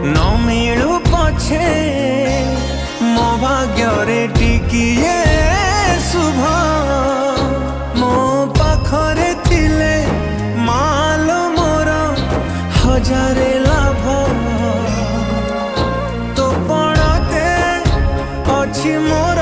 न मिलू पछे मो भाग्य टिकिए शुभ मो पाखरे थिले मालो मोर हजारे लाभ तो पड़ते अच्छी मोर